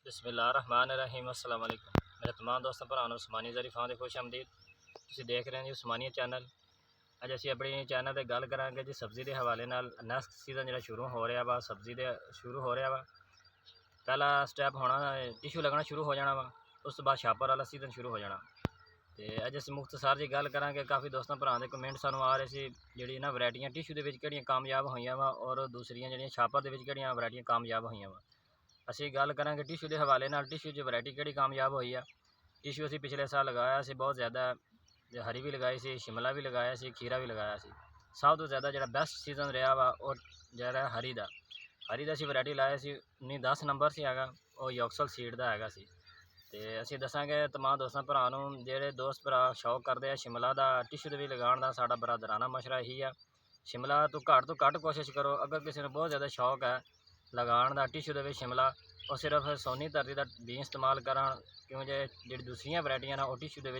बिस्मिल्लाहिर्रहमानिर्रहीम अस्सलाम वालेकुम। मेरे तमाम दोस्तों भरावां नूं उस्मानी ज़री फां दे खुश आमदीद। तुसीं देख रहे हो जी उस्मानी चैनल। अज असीं अपने चैनल ते गल करांगे जी सब्ज़ी के हवाले नाल नैक्सट सीज़न जिहड़ा शुरू हो रहा वा, सब्ज़ी दे शुरू हो रहा वा। पहला स्टैप होना टिशू लगना शुरू हो जाना वा, उस तो बाद छापर वाला सीज़न शुरू हो जाना। तो अज असीं मुख्तसर जी गल करांगे। काफ़ी दोस्तों भरावां दे कमेंट सानूं आ रहे सी जिहड़ी ना वैरायटियां टिशू दे विच किहड़ियां कामयाब होईयां वा और दूसरियां जिहड़ियां छापर दे विच किहड़ियां वैरायटियां कामयाब होईयां वा। असीं गल करांगे टिशू के हवाले नाल टिशू च वैरायटी किहड़ी कामयाब हुई है। टिशू असीं पिछले साल लगाया सी, बहुत ज़्यादा हरी भी लगाई सी, शिमला भी लगाया सी, खीरा भी लगाया सी। सब तो ज़्यादा जो बेस्ट सीजन रहा वा और जरा हरी का असीं वैरायटी लाया सी 19-10 नंबर से हैगा, और यॉक्सल सीड का हैगा सी। तो असीं दसांगे तमाम दोस्तों भरावां नूं जिहड़े दोस्त भरा शौक करते हैं शिमला का टिशू दे भी लगाउण दा, साडा बरादराना मशवरा यही है। शिमला तो घट कोशिश करो। अगर किसी ने बहुत ज़्यादा शौक है लगाउण दा टिशू दे शिमला, और सिर्फ सोनी धरती का बीज इस्तेमाल करा, क्योंकि जी दूसरिया वैरायटियां ना टिशू के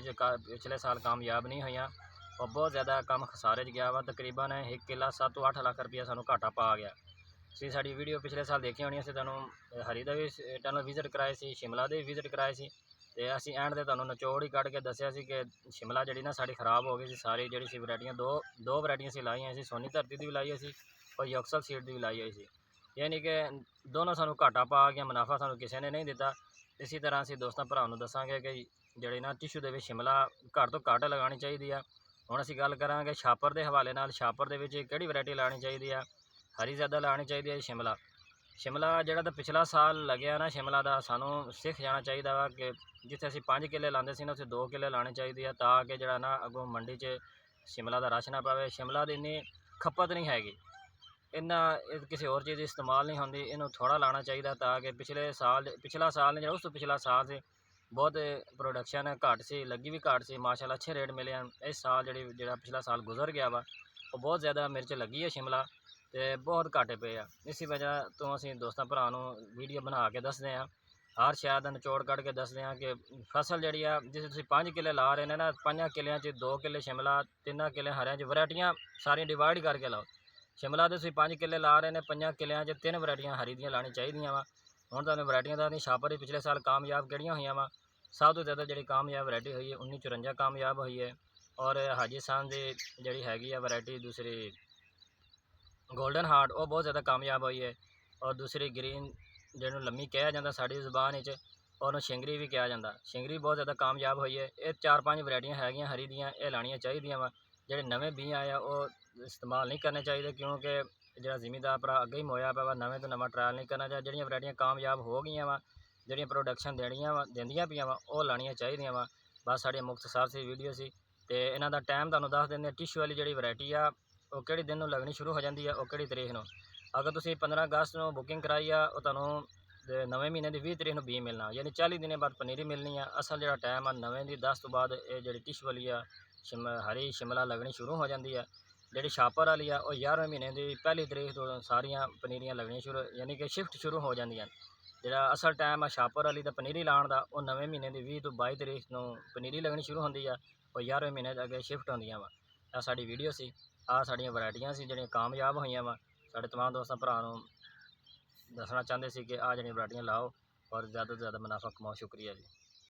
पिछले साल कामयाब नहीं हुई और बहुत ज़्यादा कम खसारे गया वा। तकरीबन 1 किला 7 तो 8 लाख रुपया सानू घाटा पा गया। तुसीं साडी वीडियो पिछले साल देखी होनी, असीं तुहानूं हरी का भी टनल विजिट कराए सी, शिमला के भी विजिट कराए सी। ते असीं एंड ते तुहानूं निचोड़ ही कढ़ के दस्सिया सी कि शिमला जिहड़ी ना साडी खराब हो गई सी। सारी जिहड़ी सी वैरायटियां दो वैरायटियां असीं लाईयां सी, सोनी धरती दी भी लाई सी और यॉक्सल सीड दी भी लाई हुई सी। यानी कि दोनों सानू घाटा पा गया, मुनाफा सानू किसी ने नहीं दिता। इसी तरह असीं दोस्तों भरावां नूं दसांगे कि जिहड़ी ना टिशू दे विच शिमला घट तो घट लगानी चाहिए है। हुण असीं गल करांगे छापर के हवाले नाल, छापर दे विच किहड़ी वैरायटी लानी चाहिए है। हरी ज़्यादा लानी चाहिए है, शिमला शिमला जिहड़ा तो पिछला साल लग्या ना शिमला का, सानू सीख जाना चाहिए वा कि जिथे असीं 5 किले लाते सी ना उत्थे 2 किले लाने चाहिए है, ताकि जिहड़ा ना अगों मंडी च शिमला का रश ना पवे। शिमला की इन्नी खपत नहीं हैगी, इन्ना किसी होर चीज़ इस्तेमाल नहीं होंदी, इन्हूं थोड़ा लाना चाहिए ताकि पिछला साल ने जो उस तो पिछला साल से बहुत प्रोडक्शन घट सी, लगी भी घट सी। माशाअल्लाह अच्छे रेट मिले हैं। इस साल जिहड़ा पिछला साल गुजर गया वा, वो बहुत ज़्यादा मिर्च लगी है शिमला, तो बहुत घाटे पे आ। इसी वजह तो असीं दोस्तों भरावां नूं वीडियो बना के दसदे हैं, हर शै दा निचोड़ कढ़ के दसदे हैं कि फसल जिहड़ी आ जिसे तुसीं 5 किले ला रहे हैं ना, 5 किलियां च 2 किले शिमला, 3 किले हरियां च वैरायटियां सारियां डिवाइड करके लाओ। शिमला तो तुसीं 5 किले ला रहे हैं, 5 किलियां च 3 वैरायटियां हरी दियां लानी चाहिए वा। हुण तुहानूं वैरायटियां दा छापर ही पिछले साल कामयाब किहड़ियां होईयां वा। सब तो ज़्यादा जी कामयाब वैरायटी हुई है 1954 कामयाब हुई है, और हाजीसान की जी हैगी है वैरायटी दूसरी गोल्डन हार्ट, वो बहुत ज़्यादा कामयाब हुई है। और दूसरी ग्रीन जिन्होंने लम्मी कहा जाता साड़ी ज़ुबान, और शिंगरी भी कहा जाता, शिंगरी बहुत ज़्यादा कामयाब हुई है। ये 4-5 वैरायटियां हैगियां हरी दियां, ये लानियां चाहिए वा। जिहड़े नवे बीज आए वो इस्तेमाल नहीं करने चाहिए, क्योंकि जो जिमीदार भरा अगे ही मोया पाया, नवे तो नवा ट्रायल नहीं करना चाहिए। जिहड़ियां वैरायटियां कामयाब हो गई वा, जिहड़ियां प्रोडक्शन देंदियां पियां वा, वो लानियां चाहिए वा। बस साड़ी मुख्तसर सी वीडियो सी, तो इन्हां दा टाइम तुहानूं दस दिंदे। टिशू वाली जिहड़ी वैरायटी आ वो किहड़े दिन नूं लगनी शुरू हो जाती है, और किहड़ी तरीक नूं। अगर तुसीं 15 अगस्त नूं बुकिंग कराई आ, वो तुहानूं नवे महीने की 20 तरीक नूं बीज मिलना, यानी 40 दिनों बाद पनीरी मिलनी है। असल जो टाइम आ नवे की 10 तो बाद जी टिशू वाली आ हरी शिमला लगनी शुरू हो जाती है। जी छापर वाली आ 11वें महीने की पहली तरीक तो सारिया पनीरियां लगनी शुरू, यानी कि शिफ्ट शुरू हो जाए। जो असल टाइम आ छापर वाली का पनीरी लाने का, वो नवे महीने की 20 तो 22 तरीक नूं पनीरी लगनी शुरू होती है, और 11वें महीने अगे शिफ्ट होंदियां वा। आ साडी वीडियो सी, आ साड़ियाँ वैरायटियां सी जिहड़ियां कामयाब हुई वा। साडे तमाम दोस्तों भरावां नूं दसना चाहते सी कि आ जिहड़ियां वैरायटियां लाओ और ज़्यादा तो ज़्यादा मुनाफा कमाओ। शुक्रिया जी।